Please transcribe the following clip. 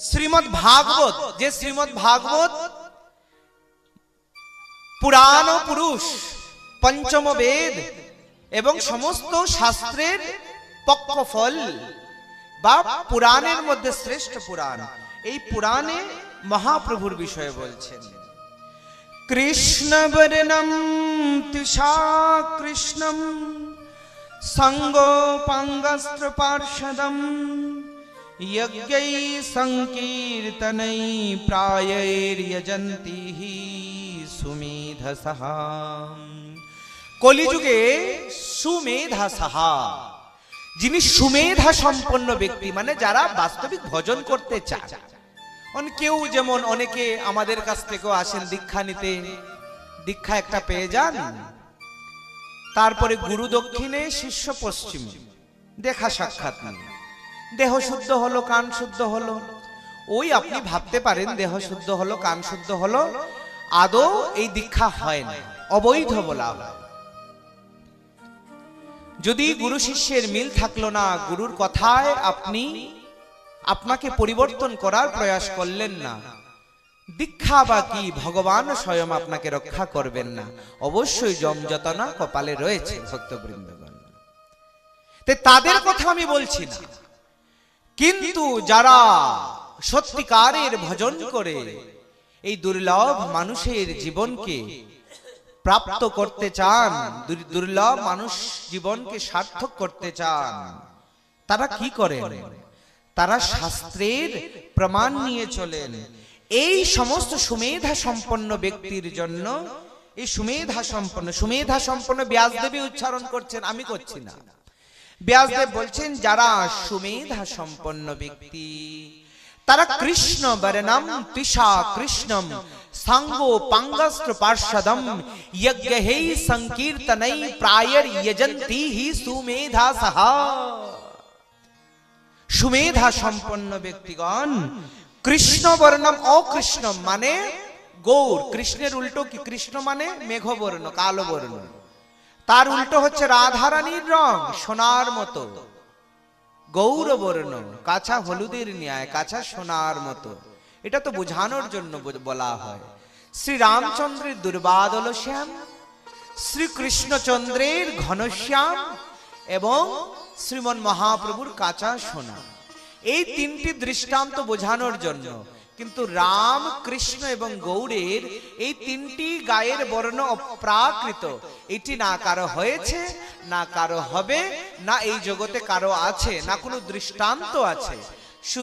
শ্রীমদ্ ভাগবত, যে শ্রীমদ্ ভাগবত পুরাণ পুরুষ, পঞ্চম বেদ এবং সমস্ত শাস্ত্রের পক্ষফল বা পুরাণের মধ্যে শ্রেষ্ঠ পুরাণ, এই পুরাণে মহাপ্রভুর বিষয়ে বলছেন। কৃষ্ণবর্ণম তৃষা কৃষ্ণম সঙ্গোপাঙ্গস্ত্র পার্ষদম যজ্ঞৈ সংকীর্তनै প্রায়ৈর্যজন্তি সুমেধসঃ। কলিযুগে সুমেধসঃ, যিনি সুমেধা সম্পন্ন ব্যক্তি, মানে যারা বাস্তবিক ভজন করতে চায়। কেউ যেমন অনেকে আমাদের কাছ থেকেও আসেন দীক্ষা নিতে, দীক্ষা একটা পেয়ে যান, তারপরে গুরু দক্ষিণে শিষ্য পশ্চিমে, দেখা সাক্ষাৎ নেই, দেহ শুদ্ধ হলো, কান শুদ্ধ হলো। ওই আপনি ভাবতে পারেন দেহ শুদ্ধ হলো, কান শুদ্ধ হলো, আদৌ এই দীক্ষা হয় না, অবৈধ বলা হয়। যদি গুরু শিষ্যের মিল থাকলো না, গুরুর কথায় আপনাকে পরিবর্তন করার প্রয়াস করলেন না, দীক্ষা বা কি, ভগবান স্বয়ং আপনাকে রক্ষা করবেন না। অবশ্যই যমযতনা কপালে রয়েছে ভক্তবৃন্দগণ, তাদের কথা আমি বলছি না। কিন্তু যারা সত্যিকারের ভজন করে এই দুর্লভ মানুষের জীবনকে প্রাপ্ত করতে চান, দুর্লভ মানুষ জীবনকে সার্থক করতে চান, তারা কি করেন? তারা শাস্ত্রের প্রমাণ নিয়ে চলেন। এই সমস্ত সুমেধা সম্পন্ন ব্যক্তির জন্য, এই সুমেধা সম্পন্ন ব্যাসদেবী উচ্চারণ করছেন, আমি করছি না। ব্যাসদেব বলছেন যারা সুমেধা সম্পন্ন ব্যক্তি, তারা কৃষ্ণ বর্ণম তৃষা কৃষ্ণম সাঙ্গোপাঙ্গস্ত্র পার্ষদম যজ্ঞৈ সংকীর্তनै প্রায়ৈর্যজন্তি সুমেধাসঃ। সুমেধা সম্পন্ন ব্যক্তিগণ কৃষ্ণ বর্ণম, অকৃষ্ণম মানে গৌর, কৃষ্ণের উল্টো কি? কৃষ্ণ মানে মেঘবর্ণ, কালো বর্ণ, তার উল্টো হচ্ছে রাধারানীর রং সোনার মতো, গৌরবর্ণ, কাঁচা হলুদের ন্যায়, কাঁচা সোনার মতো। এটা তো বোঝানোর জন্য বলা হয়। শ্রী রামচন্দ্রের দুর্বাদল শ্যাম, শ্রীকৃষ্ণচন্দ্রের ঘনশ্যাম এবং শ্রীমন মহাপ্রভুর কাঁচা সোনা, এই তিনটি দৃষ্টান্ত বোঝানোর জন্য। কিন্তু রাম, কৃষ্ণ এবং গৌরের এই তিনটি গায়ের বর্ণ অপ্রাকৃত, এটি না কারো হয়েছে, না কারো হবে, না এই জগতে কারো আছে, না কোনো দৃষ্টান্ত আছে।